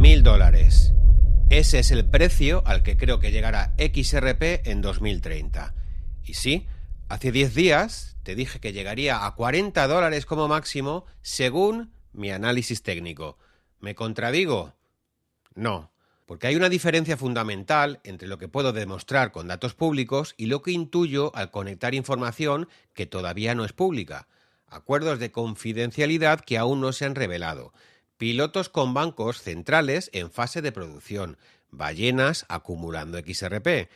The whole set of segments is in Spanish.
$1000. Ese es el precio al que creo que llegará XRP en 2030. Y sí, hace 10 días te dije que llegaría a $40 como máximo según mi análisis técnico. ¿Me contradigo? No, porque hay una diferencia fundamental entre lo que puedo demostrar con datos públicos y lo que intuyo al conectar información que todavía no es pública. Acuerdos de confidencialidad que aún no se han revelado. Pilotos con bancos centrales en fase de producción. Ballenas acumulando XRP.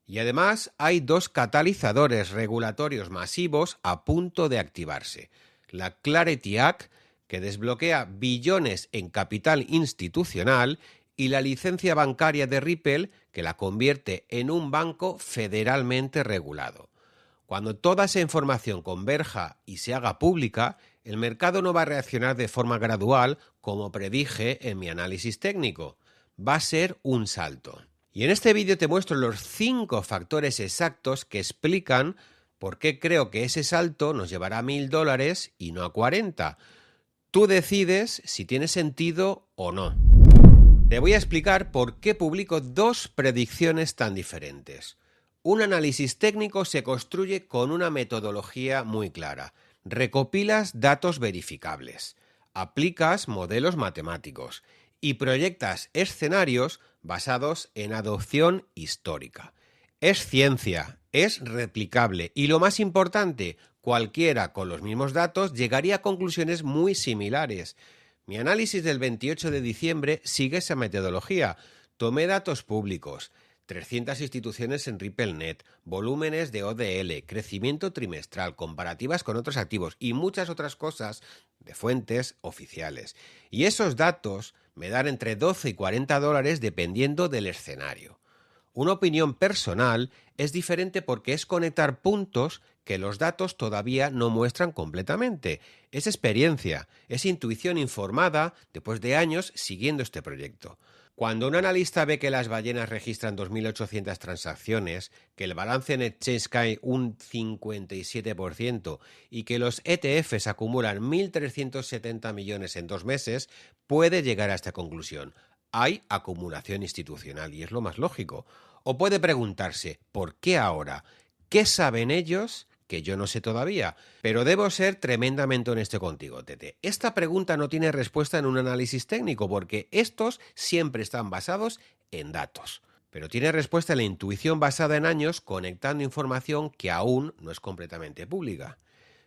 Y además hay dos catalizadores regulatorios masivos a punto de activarse. La Clarity Act, que desbloquea billones en capital institucional, y la licencia bancaria de Ripple, que la convierte en un banco federalmente regulado. Cuando toda esa información converja y se haga pública, el mercado no va a reaccionar de forma gradual como predije en mi análisis técnico. Va a ser un salto. Y en este vídeo te muestro los 5 factores exactos que explican por qué creo que ese salto nos llevará a $1000 y no a 40. Tú decides si tiene sentido o no. Te voy a explicar por qué publico dos predicciones tan diferentes. Un análisis técnico se construye con una metodología muy clara. Recopilas datos verificables, aplicas modelos matemáticos y proyectas escenarios basados en adopción histórica. Es ciencia, es replicable y lo más importante, cualquiera con los mismos datos llegaría a conclusiones muy similares. Mi análisis del 28 de diciembre sigue esa metodología. Tomé datos públicos, 300 instituciones en RippleNet, volúmenes de ODL, crecimiento trimestral, comparativas con otros activos y muchas otras cosas de fuentes oficiales. Y esos datos me dan entre 12 y $40 dependiendo del escenario. Una opinión personal es diferente porque es conectar puntos que los datos todavía no muestran completamente. Es experiencia, es intuición informada después de años siguiendo este proyecto. Cuando un analista ve que las ballenas registran 2.800 transacciones, que el balance en exchange cae un 57% y que los ETFs acumulan 1.370 millones en 2 meses, puede llegar a esta conclusión. Hay acumulación institucional y es lo más lógico. O puede preguntarse, ¿por qué ahora? ¿Qué saben ellos que yo no sé todavía? Pero debo ser tremendamente honesto contigo, Tete. Esta pregunta no tiene respuesta en un análisis técnico porque estos siempre están basados en datos. Pero tiene respuesta en la intuición basada en años conectando información que aún no es completamente pública.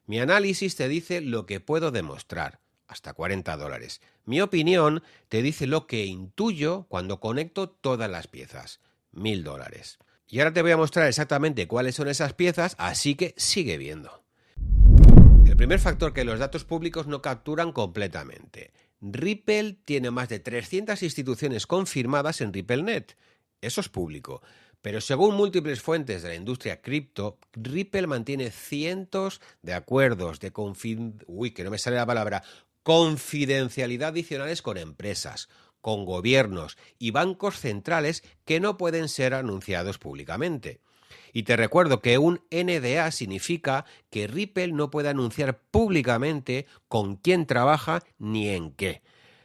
Mi análisis te dice lo que puedo demostrar, hasta $40. Mi opinión te dice lo que intuyo cuando conecto todas las piezas, $1000. Y ahora te voy a mostrar exactamente cuáles son esas piezas, así que sigue viendo. El primer factor que los datos públicos no capturan completamente. Ripple tiene más de 300 instituciones confirmadas en RippleNet. Eso es público. Pero según múltiples fuentes de la industria cripto, Ripple mantiene cientos de acuerdos de confidencialidad adicionales con empresas, con gobiernos y bancos centrales que no pueden ser anunciados públicamente. Y te recuerdo que un NDA significa que Ripple no puede anunciar públicamente con quién trabaja ni en qué.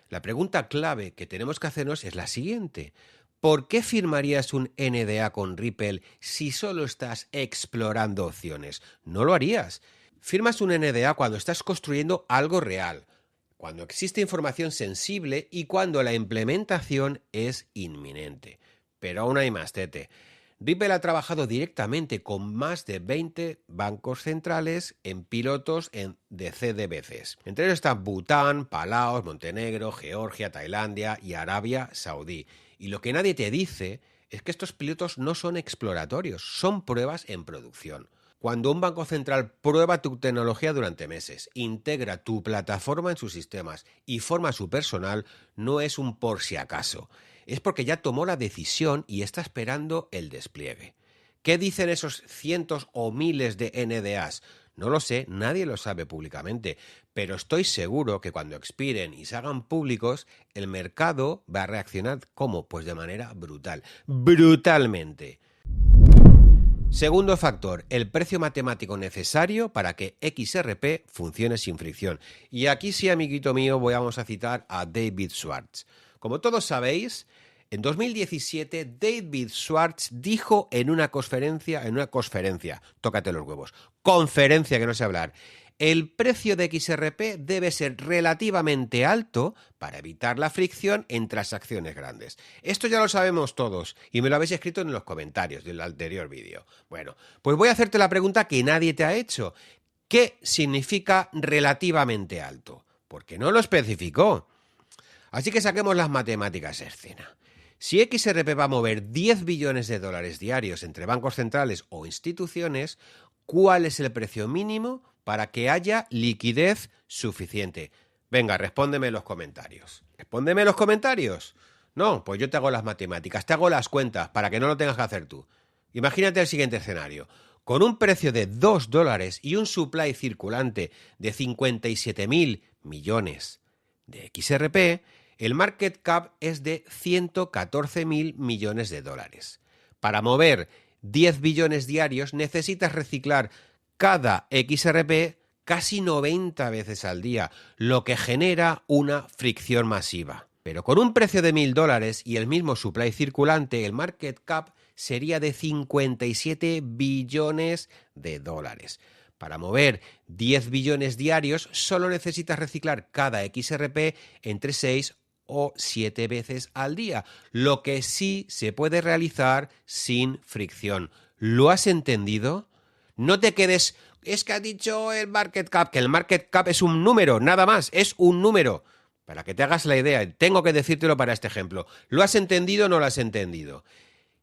La pregunta clave que tenemos que hacernos es la siguiente. ¿Por qué firmarías un NDA con Ripple si solo estás explorando opciones? No lo harías. Firmas un NDA cuando estás construyendo algo real, cuando existe información sensible y cuando la implementación es inminente. Pero aún hay más, Tete. Ripple ha trabajado directamente con más de 20 bancos centrales en pilotos de CBDCs. Entre ellos están Bután, Palaos, Montenegro, Georgia, Tailandia y Arabia Saudí. Y lo que nadie te dice es que estos pilotos no son exploratorios, son pruebas en producción. Cuando un banco central prueba tu tecnología durante meses, integra tu plataforma en sus sistemas y forma su personal, no es un por si acaso. Es porque ya tomó la decisión y está esperando el despliegue. ¿Qué dicen esos cientos o miles de NDAs? No lo sé, nadie lo sabe públicamente, pero estoy seguro que cuando expiren y se hagan públicos, el mercado va a reaccionar ¿cómo? Pues de manera brutal, brutalmente. Segundo factor, el precio matemático necesario para que XRP funcione sin fricción. Y aquí sí, amiguito mío, vamos a citar a David Schwartz. Como todos sabéis, en 2017 David Schwartz dijo en una conferencia, tócate los huevos, conferencia que no sé hablar, el precio de XRP debe ser relativamente alto para evitar la fricción en transacciones grandes. Esto ya lo sabemos todos y me lo habéis escrito en los comentarios del anterior vídeo. Bueno, pues voy a hacerte la pregunta que nadie te ha hecho. ¿Qué significa relativamente alto? Porque no lo especificó. Así que saquemos las matemáticas a escena. Si XRP va a mover 10 billones de dólares diarios entre bancos centrales o instituciones, ¿cuál es el precio mínimo para que haya liquidez suficiente? Venga, respóndeme en los comentarios. ¿Respóndeme en los comentarios? No, pues yo te hago las matemáticas, te hago las cuentas para que no lo tengas que hacer tú. Imagínate el siguiente escenario. Con un precio de 2 dólares y un supply circulante de 57.000 millones de XRP, el market cap es de 114.000 millones de dólares. Para mover 10 billones diarios necesitas reciclar cada XRP casi 90 veces al día, lo que genera una fricción masiva. Pero con un precio de 1.000 dólares y el mismo supply circulante, el market cap sería de 57 billones de dólares. Para mover 10 billones diarios solo necesitas reciclar cada XRP entre 6 o 7 veces al día, lo que sí se puede realizar sin fricción. ¿Lo has entendido? No te quedes, es que ha dicho el market cap, que el market cap es un número, nada más, es un número. Para que te hagas la idea, tengo que decírtelo para este ejemplo. ¿Lo has entendido o no lo has entendido?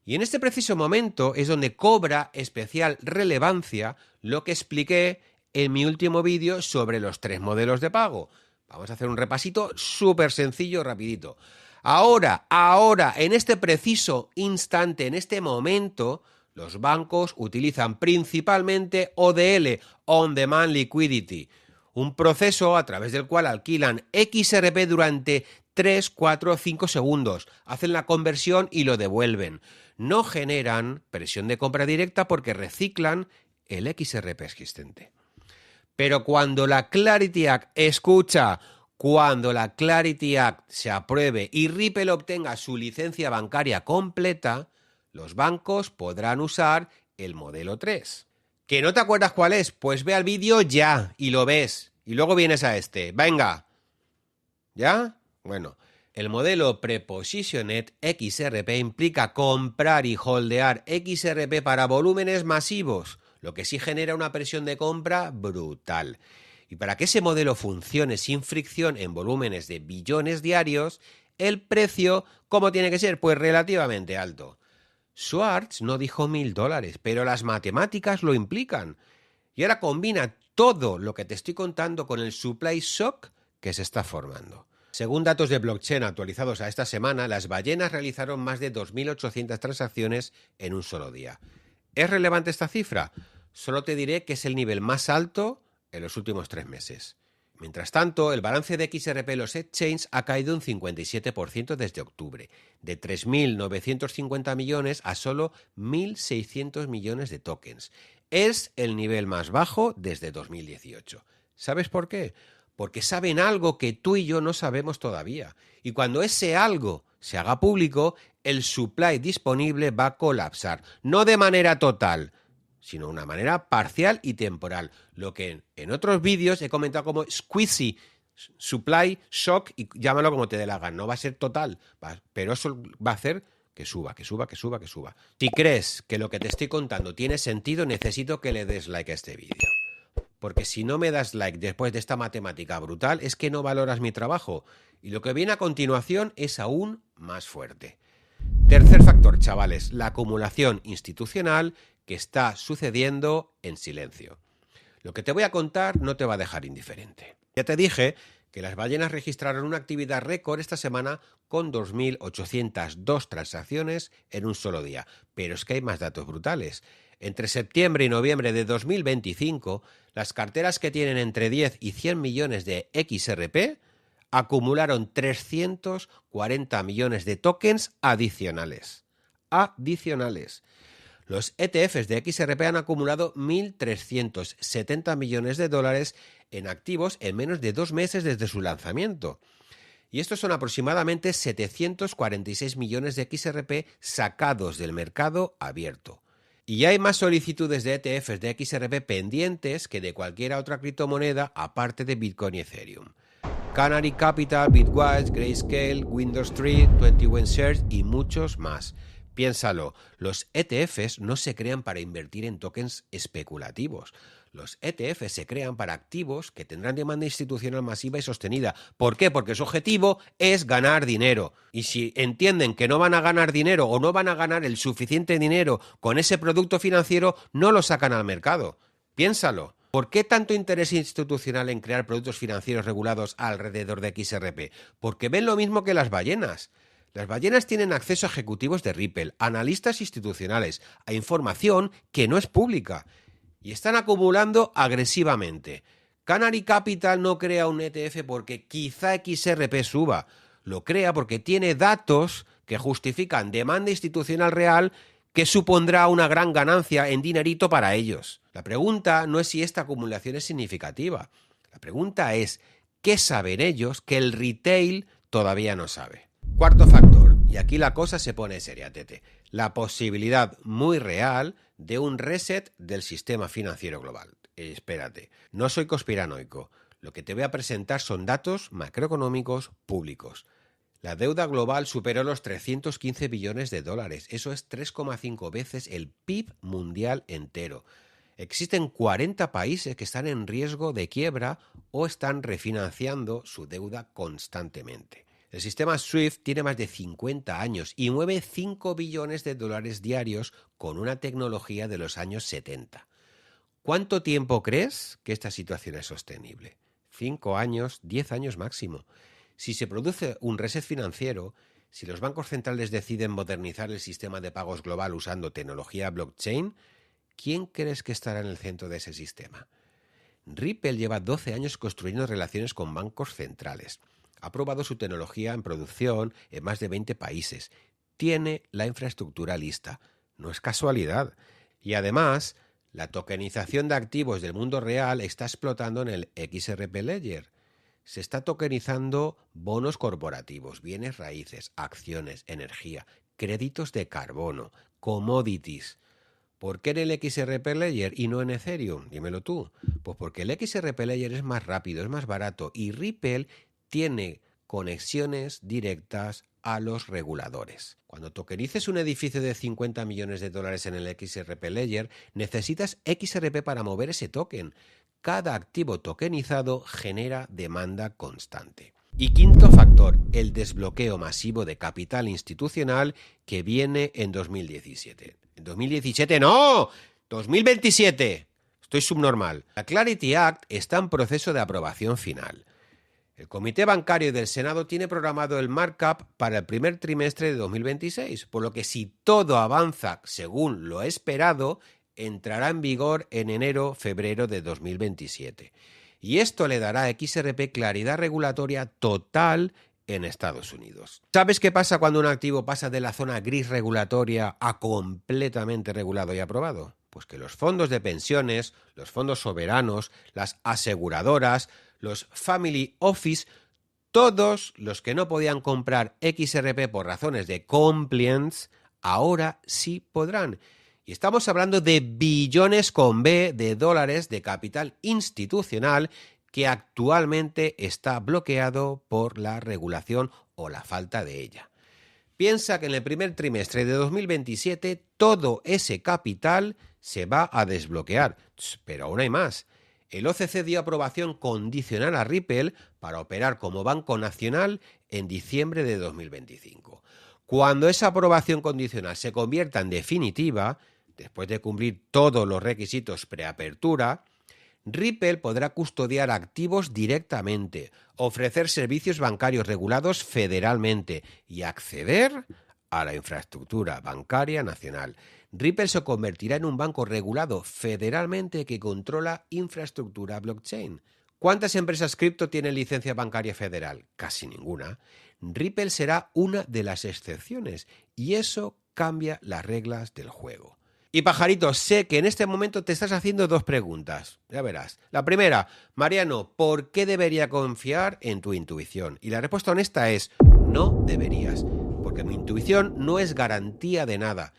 Y en este preciso momento es donde cobra especial relevancia lo que expliqué en mi último vídeo sobre los 3 modelos de pago. Vamos a hacer un repasito súper sencillo, rapidito. Ahora, en este preciso instante, en este momento, los bancos utilizan principalmente ODL, On Demand Liquidity, un proceso a través del cual alquilan XRP durante 3, 4 o 5 segundos, hacen la conversión y lo devuelven. No generan presión de compra directa porque reciclan el XRP existente. Pero cuando la Clarity Act, cuando la Clarity Act se apruebe y Ripple obtenga su licencia bancaria completa, los bancos podrán usar el modelo 3. ¿Que no te acuerdas cuál es? Pues ve al vídeo ya y lo ves. Y luego vienes a este. ¡Venga! ¿Ya? Bueno, el modelo Prepositioned XRP implica comprar y holdear XRP para volúmenes masivos, lo que sí genera una presión de compra brutal. Y para que ese modelo funcione sin fricción en volúmenes de billones diarios, el precio, ¿cómo tiene que ser? Pues relativamente alto. Schwartz no dijo 1.000 dólares, pero las matemáticas lo implican. Y ahora combina todo lo que te estoy contando con el supply shock que se está formando. Según datos de blockchain actualizados a esta semana, las ballenas realizaron más de 2.800 transacciones en un solo día. ¿Es relevante esta cifra? Solo te diré que es el nivel más alto en los últimos 3 meses. Mientras tanto, el balance de XRP en los exchanges ha caído un 57% desde octubre, de 3.950 millones a solo 1.600 millones de tokens. Es el nivel más bajo desde 2018. ¿Sabes por qué? Porque saben algo que tú y yo no sabemos todavía. Y cuando ese algo se haga público, el supply disponible va a colapsar. No de manera total, sino de una manera parcial y temporal. Lo que en otros vídeos he comentado como squeezy, supply shock, y llámalo como te dé la gana. No va a ser total, pero eso va a hacer que suba. Si crees que lo que te estoy contando tiene sentido, necesito que le des like a este vídeo. Porque si no me das like después de esta matemática brutal, es que no valoras mi trabajo. Y lo que viene a continuación es aún más fuerte. Tercer factor, chavales, la acumulación institucional que está sucediendo en silencio. Lo que te voy a contar no te va a dejar indiferente. Ya te dije que las ballenas registraron una actividad récord esta semana con 2.802 transacciones en un solo día. Pero es que hay más datos brutales. Entre septiembre y noviembre de 2025, las carteras que tienen entre 10 y 100 millones de XRP acumularon 340 millones de tokens adicionales. Los ETFs de XRP han acumulado 1.370 millones de dólares en activos en menos de 2 meses desde su lanzamiento. Y estos son aproximadamente 746 millones de XRP sacados del mercado abierto. Y hay más solicitudes de ETFs de XRP pendientes que de cualquier otra criptomoneda aparte de Bitcoin y Ethereum. Canary Capital, Bitwise, Grayscale, Windows Street, 21 Shares y muchos más. Piénsalo, los ETFs no se crean para invertir en tokens especulativos. Los ETFs se crean para activos que tendrán demanda institucional masiva y sostenida. ¿Por qué? Porque su objetivo es ganar dinero. Y si entienden que no van a ganar dinero o no van a ganar el suficiente dinero con ese producto financiero, no lo sacan al mercado. Piénsalo. ¿Por qué tanto interés institucional en crear productos financieros regulados alrededor de XRP? Porque ven lo mismo que las ballenas. Las ballenas tienen acceso a ejecutivos de Ripple, analistas institucionales, a información que no es pública. Y están acumulando agresivamente. Canary Capital no crea un ETF porque quizá XRP suba. Lo crea porque tiene datos que justifican demanda institucional real que supondrá una gran ganancia en dinerito para ellos. La pregunta no es si esta acumulación es significativa. La pregunta es, ¿qué saben ellos que el retail todavía no sabe? Cuarto factor, y aquí la cosa se pone seria, Tete, la posibilidad muy real de un reset del sistema financiero global. Espérate, no soy conspiranoico. Lo que te voy a presentar son datos macroeconómicos públicos. La deuda global superó los 315 billones de dólares. Eso es 3,5 veces el PIB mundial entero. Existen 40 países que están en riesgo de quiebra o están refinanciando su deuda constantemente. El sistema SWIFT tiene más de 50 años y mueve 5 billones de dólares diarios con una tecnología de los años 70. ¿Cuánto tiempo crees que esta situación es sostenible? 5 años, 10 años máximo. Si se produce un reset financiero, si los bancos centrales deciden modernizar el sistema de pagos global usando tecnología blockchain, ¿quién crees que estará en el centro de ese sistema? Ripple lleva 12 años construyendo relaciones con bancos centrales. Ha probado su tecnología en producción en más de 20 países. Tiene la infraestructura lista. No es casualidad. Y además, la tokenización de activos del mundo real está explotando en el XRP Ledger. Se está tokenizando bonos corporativos, bienes raíces, acciones, energía, créditos de carbono, commodities. ¿Por qué en el XRP Ledger y no en Ethereum? Dímelo tú. Pues porque el XRP Ledger es más rápido, es más barato y Ripple tiene conexiones directas a los reguladores. Cuando tokenices un edificio de 50 millones de dólares en el XRP Ledger, necesitas XRP para mover ese token. Cada activo tokenizado genera demanda constante. Y quinto factor, el desbloqueo masivo de capital institucional que viene en 2017. ¿En 2017? ¡No! ¡2027! Estoy subnormal. La Clarity Act está en proceso de aprobación final. El Comité Bancario del Senado tiene programado el markup para el primer trimestre de 2026, por lo que si todo avanza según lo esperado, entrará en vigor en enero-febrero de 2027. Y esto le dará a XRP claridad regulatoria total en Estados Unidos. ¿Sabes qué pasa cuando un activo pasa de la zona gris regulatoria a completamente regulado y aprobado? Pues que los fondos de pensiones, los fondos soberanos, las aseguradoras, los family office, todos los que no podían comprar XRP por razones de compliance, ahora sí podrán. Y estamos hablando de billones con B de dólares de capital institucional que actualmente está bloqueado por la regulación o la falta de ella. Piensa que en el primer trimestre de 2027 todo ese capital se va a desbloquear. Pero aún hay más. El OCC dio aprobación condicional a Ripple para operar como banco nacional en diciembre de 2025. Cuando esa aprobación condicional se convierta en definitiva, después de cumplir todos los requisitos preapertura, Ripple podrá custodiar activos directamente, ofrecer servicios bancarios regulados federalmente y acceder a la infraestructura bancaria nacional. Ripple se convertirá en un banco regulado federalmente que controla infraestructura blockchain. ¿Cuántas empresas cripto tienen licencia bancaria federal? Casi ninguna. Ripple será una de las excepciones y eso cambia las reglas del juego. Y Pajarito, sé que en este momento te estás haciendo dos preguntas. Ya verás. La primera, Mariano, ¿por qué debería confiar en tu intuición? Y la respuesta honesta es, no deberías, porque mi intuición no es garantía de nada.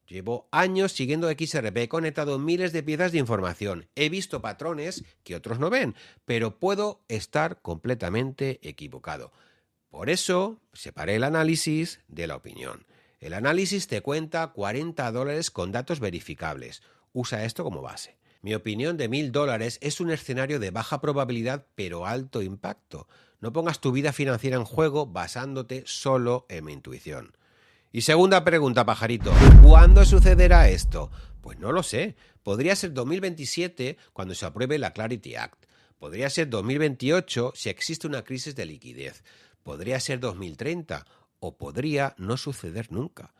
Llevo años siguiendo XRP, he conectado miles de piezas de información, he visto patrones que otros no ven, pero puedo estar completamente equivocado. Por eso, separé el análisis de la opinión. El análisis te cuenta $40 con datos verificables. Usa esto como base. Mi opinión de $1000 es un escenario de baja probabilidad pero alto impacto. No pongas tu vida financiera en juego basándote solo en mi intuición. Y segunda pregunta, Pajarito, ¿cuándo sucederá esto? Pues no lo sé. Podría ser 2027 cuando se apruebe la Clarity Act. Podría ser 2028 si existe una crisis de liquidez. Podría ser 2030 o podría no suceder nunca.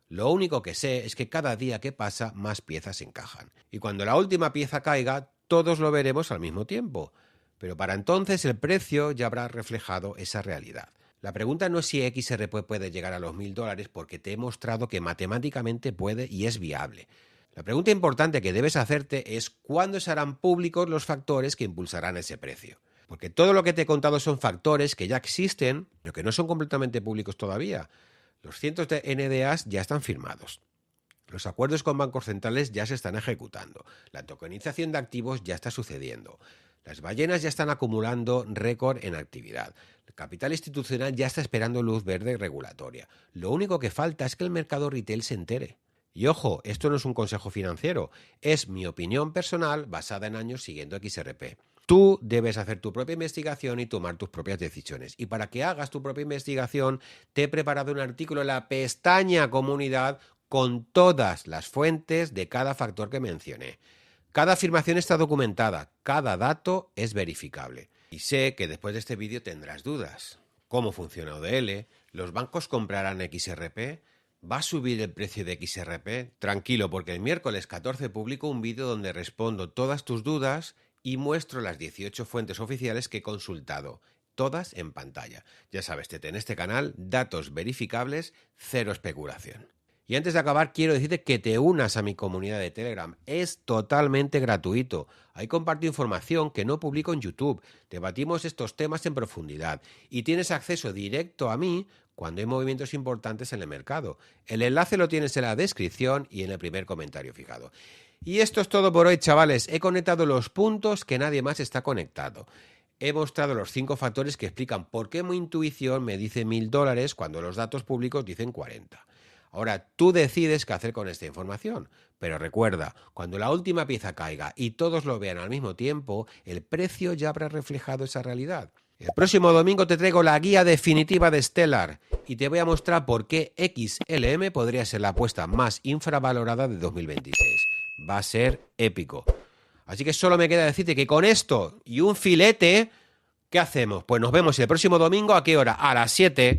Lo único que sé es que cada día que pasa más piezas encajan. Y cuando la última pieza caiga, todos lo veremos al mismo tiempo. Pero para entonces el precio ya habrá reflejado esa realidad. La pregunta no es si XRP puede llegar a los $1000 porque te he mostrado que matemáticamente puede y es viable. La pregunta importante que debes hacerte es ¿cuándo se harán públicos los factores que impulsarán ese precio? Porque todo lo que te he contado son factores que ya existen, pero que no son completamente públicos todavía. Los cientos de NDAs ya están firmados. Los acuerdos con bancos centrales ya se están ejecutando. La tokenización de activos ya está sucediendo. Las ballenas ya están acumulando récord en actividad. El capital institucional ya está esperando luz verde regulatoria. Lo único que falta es que el mercado retail se entere. Y ojo, esto no es un consejo financiero, es mi opinión personal basada en años siguiendo XRP. Tú debes hacer tu propia investigación y tomar tus propias decisiones. Y para que hagas tu propia investigación, te he preparado un artículo en la pestaña Comunidad con todas las fuentes de cada factor que mencioné. Cada afirmación está documentada, cada dato es verificable. Y sé que después de este vídeo tendrás dudas. ¿Cómo funciona ODL? ¿Los bancos comprarán XRP? ¿Va a subir el precio de XRP? Tranquilo, porque el miércoles 14 publico un vídeo donde respondo todas tus dudas y muestro las 18 fuentes oficiales que he consultado, todas en pantalla. Ya sabes, en este canal, datos verificables, cero especulación. Y antes de acabar, quiero decirte que te unas a mi comunidad de Telegram. Es totalmente gratuito. Ahí comparto información que no publico en YouTube. Debatimos estos temas en profundidad. Y tienes acceso directo a mí cuando hay movimientos importantes en el mercado. El enlace lo tienes en la descripción y en el primer comentario fijado. Y esto es todo por hoy, chavales. He conectado los puntos que nadie más está conectado. He mostrado los 5 factores que explican por qué mi intuición me dice $1000 cuando los datos públicos dicen 40. Ahora, tú decides qué hacer con esta información. Pero recuerda, cuando la última pieza caiga y todos lo vean al mismo tiempo, el precio ya habrá reflejado esa realidad. El próximo domingo te traigo la guía definitiva de Stellar y te voy a mostrar por qué XLM podría ser la apuesta más infravalorada de 2026. Va a ser épico. Así que solo me queda decirte que con esto y un filete, ¿qué hacemos? Pues nos vemos el próximo domingo, ¿a qué hora? A las 7.